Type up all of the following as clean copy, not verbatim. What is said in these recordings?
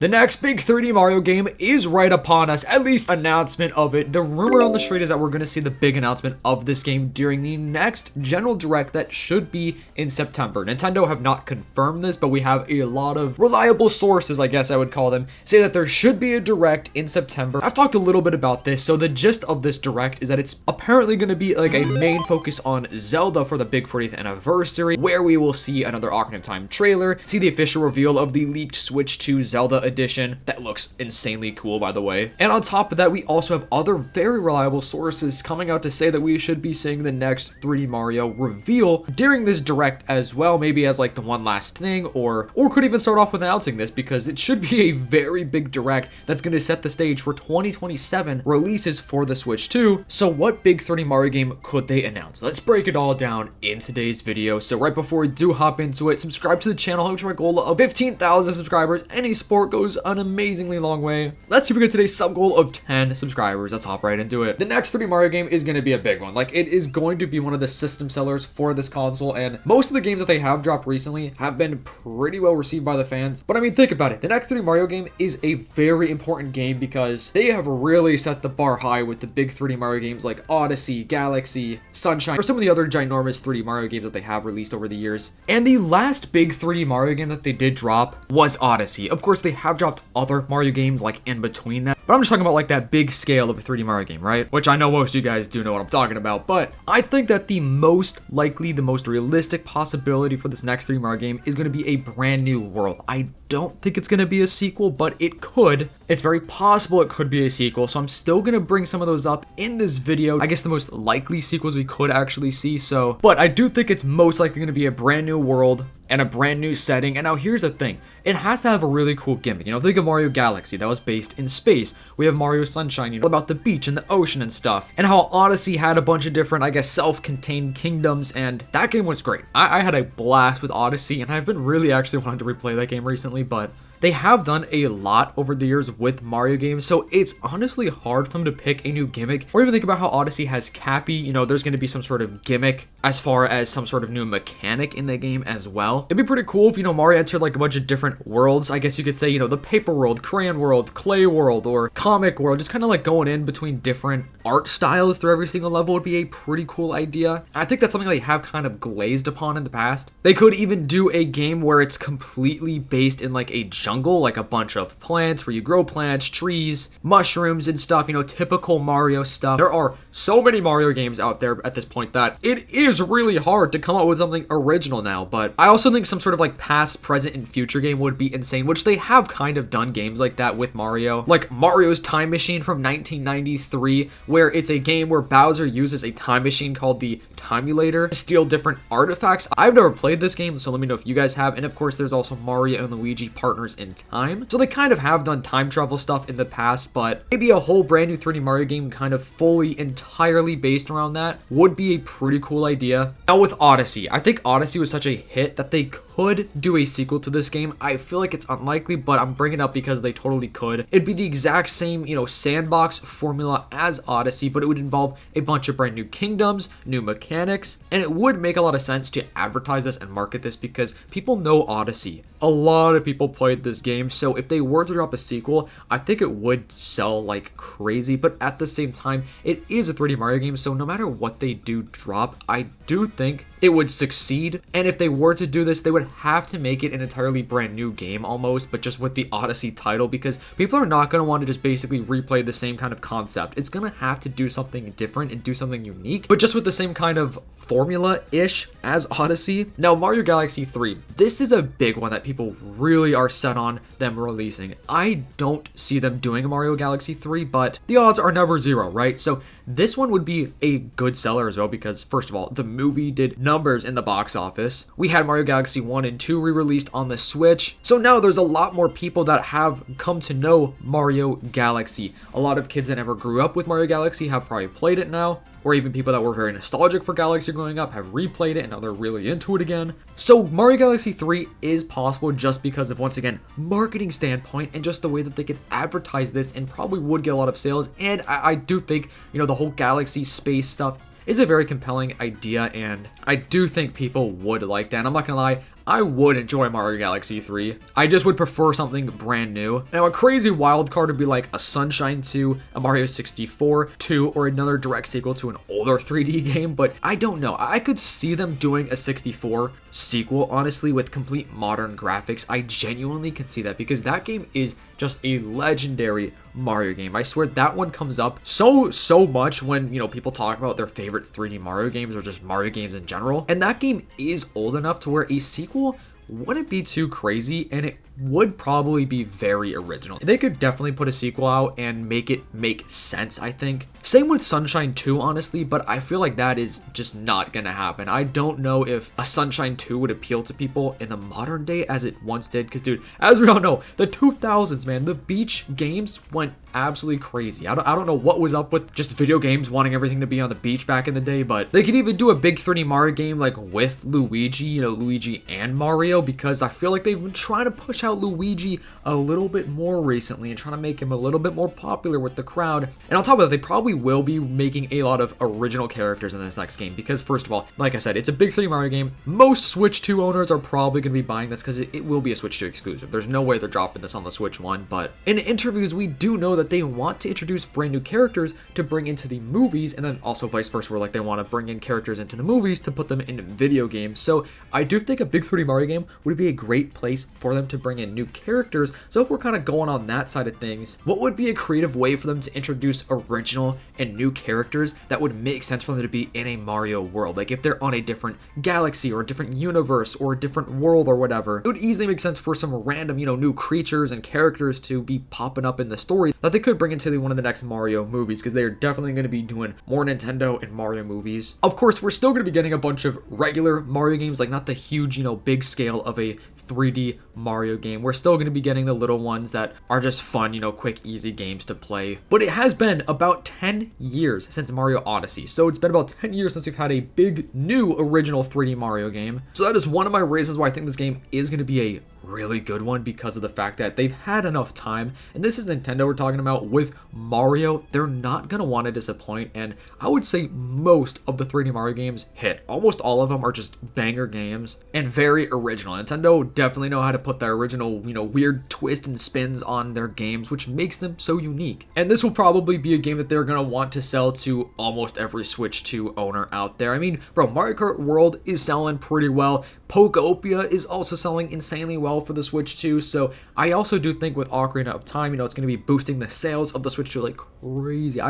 The next big 3D Mario game is right upon us, at least announcement of it. The rumor on the street is that we're going to see the big announcement of this game during the next General Direct that should be in September. Nintendo have not confirmed this, but we have a lot of reliable sources, I guess I would call them, say that there should be a Direct in September. I've talked a little bit about this, so the gist of this Direct is that it's apparently going to be like a main focus on Zelda for the big 40th anniversary, where we will see another Ocarina of Time trailer, see the official reveal of the leaked Switch 2 Zelda edition that looks insanely cool, by the way. And on top of that, we also have other very reliable sources coming out to say that we should be seeing the next 3D Mario reveal during this Direct as well, maybe as like the one last thing, or could even start off with announcing this, because it should be a very big Direct that's going to set the stage for 2027 releases for the Switch 2. So what big 3D Mario game could they announce? Let's break it all down in today's video. So right before we do hop into it, subscribe to the channel, help reach my goal of 15,000 subscribers. Any support goes an amazingly long way. Let's see if we get today's sub goal of 10 subscribers. Let's hop right into it. The next 3D Mario game is going to be a big one. Like, it is going to be one of the system sellers for this console, and most of the games that they have dropped recently have been pretty well received by the fans. But I mean, think about it. The next 3D Mario game is a very important game because they have really set the bar high with the big 3D Mario games like Odyssey, Galaxy, Sunshine, or some of the other ginormous 3D Mario games that they have released over the years. And the last big 3D Mario game that they did drop was Odyssey. Of course, they have dropped other Mario games like in between that, but I'm just talking about like that big scale of a 3D Mario game, right? Which I know most of you guys do know what I'm talking about, but I think that the most likely, the most realistic possibility for this next 3D Mario game is going to be a brand new world. I don't think it's going to be a sequel, but it could. It's very possible it could be a sequel, so I'm still going to bring some of those up in this video. I guess the most likely sequels we could actually see, but I do think it's most likely going to be a brand new world and a brand new setting. And now here's the thing, it has to have a really cool gimmick. You know, think of Mario Galaxy, that was based in space. We have Mario Sunshine, you know, about the beach and the ocean and stuff, and how Odyssey had a bunch of different, I guess, self-contained kingdoms, and that game was great. I had a blast with Odyssey, and I've been really actually wanting to replay that game recently, but they have done a lot over the years with Mario games, so it's honestly hard for them to pick a new gimmick. Or even think about how Odyssey has Cappy. You know, there's going to be some sort of gimmick as far as some sort of new mechanic in the game as well. It'd be pretty cool if, you know, Mario entered like a bunch of different worlds. I guess you could say, you know, the paper world, crayon world, clay world, or comic world. Just kind of like going in between different art styles through every single level would be a pretty cool idea. I think that's something they have kind of glazed upon in the past. They could even do a game where it's completely based in like a jungle, like a bunch of plants where you grow plants, trees, mushrooms and stuff, you know, typical Mario stuff. There are so many Mario games out there at this point that it is really hard to come up with something original now. But I also think some sort of like past, present, and future game would be insane, which they have kind of done games like that with Mario, like Mario's Time Machine from 1993, where it's a game where Bowser uses a time machine called the Timulator to steal different artifacts. I've never played this game, so let me know if you guys have. And of course, there's also Mario and Luigi Partners in Time. So they kind of have done time travel stuff in the past, but maybe a whole brand new 3D Mario game kind of fully, entirely based around that would be a pretty cool idea. Now with Odyssey, I think Odyssey was such a hit that they could do a sequel to this game. I feel like it's unlikely, but I'm bringing it up because they totally could. It'd be the exact same, you know, sandbox formula as Odyssey, but it would involve a bunch of brand new kingdoms, new mechanics, and it would make a lot of sense to advertise this and market this because people know Odyssey. A lot of people played this game, so if they were to drop a sequel, I think it would sell like crazy, but at the same time, it is a 3D Mario game, so no matter what they do drop, I do think it would succeed. And if they were to do this, they would have to make it an entirely brand new game almost, but just with the Odyssey title, because people are not going to want to just basically replay the same kind of concept. It's going to have to do something different and do something unique, but just with the same kind of formula-ish as Odyssey. Now, Mario Galaxy 3, this is a big one that people really are set on them releasing. I don't see them doing a Mario Galaxy 3, but the odds are never zero, right? So this one would be a good seller as well because, first of all, the movie did numbers in the box office. We had Mario Galaxy 1 and 2 re-released on the Switch. So now there's a lot more people that have come to know Mario Galaxy. A lot of kids that never grew up with Mario Galaxy have probably played it now, or even people that were very nostalgic for Galaxy growing up have replayed it and now they're really into it again. So Mario Galaxy 3 is possible just because of, once again, marketing standpoint and just the way that they could advertise this and probably would get a lot of sales. And I do think, you know, the whole Galaxy space stuff is a very compelling idea, and I do think people would like that. I'm not gonna lie, I would enjoy Mario Galaxy 3. I just would prefer something brand new. Now, a crazy wild card would be like a Sunshine 2, a Mario 64 2, or another direct sequel to an older 3D game, but I don't know. I could see them doing a 64 sequel, honestly, with complete modern graphics. I genuinely can see that because that game is just a legendary Mario game. I swear that one comes up so much when, people talk about their favorite 3D Mario games or just Mario games in general. And that game is old enough to where a sequel wouldn't be too crazy, and it would probably be very original. They could definitely put a sequel out and make it make sense, I think. Same with Sunshine 2, honestly, but I feel like that is just not gonna happen. I don't know if a Sunshine 2 would appeal to people in the modern day as it once did, because, dude, as we all know, the 2000s, man, the beach games went absolutely crazy. I don't know what was up with just video games wanting everything to be on the beach back in the day, but they could even do a big 3D Mario game like with Luigi, Luigi and Mario, because I feel like they've been trying to push out Luigi a little bit more recently and trying to make him a little bit more popular with the crowd. And on top of that, they probably will be making a lot of original characters in this next game because, first of all, like I said, it's a big 3D Mario game. Most Switch 2 owners are probably going to be buying this because it will be a Switch 2 exclusive. There's no way they're dropping this on the Switch 1, but in interviews, we do know that they want to introduce brand new characters to bring into the movies, and then also vice versa, where like they want to bring in characters into the movies to put them in video games. So I do think a big 3D Mario game would be a great place for them to bring in new characters. So if we're kind of going on that side of things, what would be a creative way for them to introduce original and new characters that would make sense for them to be in a Mario world? Like if they're on a different galaxy or a different universe or a different world or whatever, it would easily make sense for some random, new creatures and characters to be popping up in the story that they could bring into one of the next Mario movies, because they're definitely going to be doing more Nintendo and Mario movies. Of course, we're still going to be getting a bunch of regular Mario games, like not the huge, big scale of a 3D Mario game. We're still going to be getting the little ones that are just fun, quick, easy games to play. But it has been about 10 years since Mario Odyssey. So it's been about 10 years since we've had a big, new, original 3D Mario game. So that is one of my reasons why I think this game is going to be a really good one, because of the fact that they've had enough time, and this is Nintendo we're talking about. With Mario, they're not gonna want to disappoint, and I would say most of the 3D Mario games hit. Almost all of them are just banger games and very original. Nintendo definitely know how to put their original, weird twist and spins on their games, which makes them so unique. And this will probably be a game that they're gonna want to sell to almost every Switch 2 owner out there. I mean, bro, Mario Kart World is selling pretty well. Pokopia is also selling insanely well for the Switch 2, so I also do think with Ocarina of Time, it's going to be boosting the sales of the Switch 2 like crazy.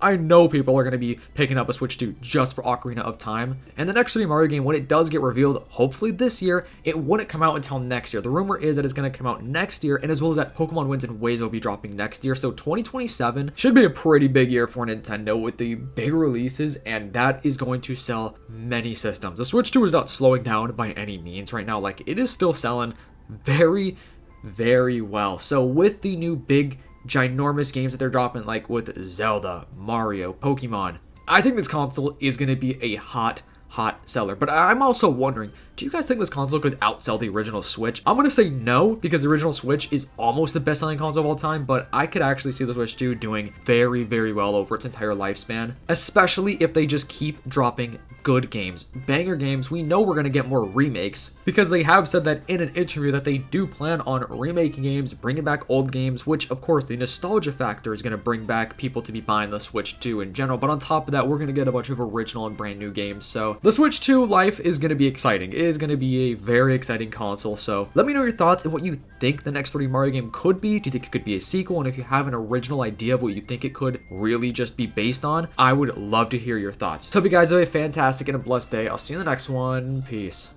I know people are going to be picking up a Switch 2 just for Ocarina of Time. And the next 3D Mario game, when it does get revealed, hopefully this year, it wouldn't come out until next year. The rumor is that it's going to come out next year, and as well as that, Pokemon Winds and Waves will be dropping next year, so 2027 should be a pretty big year for Nintendo with the big releases, and that is going to sell many systems. The Switch 2 is not slowing down by any means right now. Like, it is still selling very, very well. So with the new big ginormous games that they're dropping, like with Zelda, Mario, Pokemon, I think this console is going to be a hot seller. But I'm also wondering, do you guys think this console could outsell the original Switch? I'm going to say no, because the original Switch is almost the best-selling console of all time, but I could actually see the Switch 2 doing very, very well over its entire lifespan, especially if they just keep dropping good games, banger games. We know we're going to get more remakes, because they have said that in an interview that they do plan on remaking games, bringing back old games, which, of course, the nostalgia factor is going to bring back people to be buying the Switch 2 in general, but on top of that, we're going to get a bunch of original and brand new games. So the Switch 2 life is going to be exciting. It is going to be a very exciting console. So let me know your thoughts and what you think the next 3D Mario game could be. Do you think it could be a sequel? And if you have an original idea of what you think it could really just be based on, I would love to hear your thoughts. So hope you guys have a fantastic and a blessed day. I'll see you in the next one. Peace.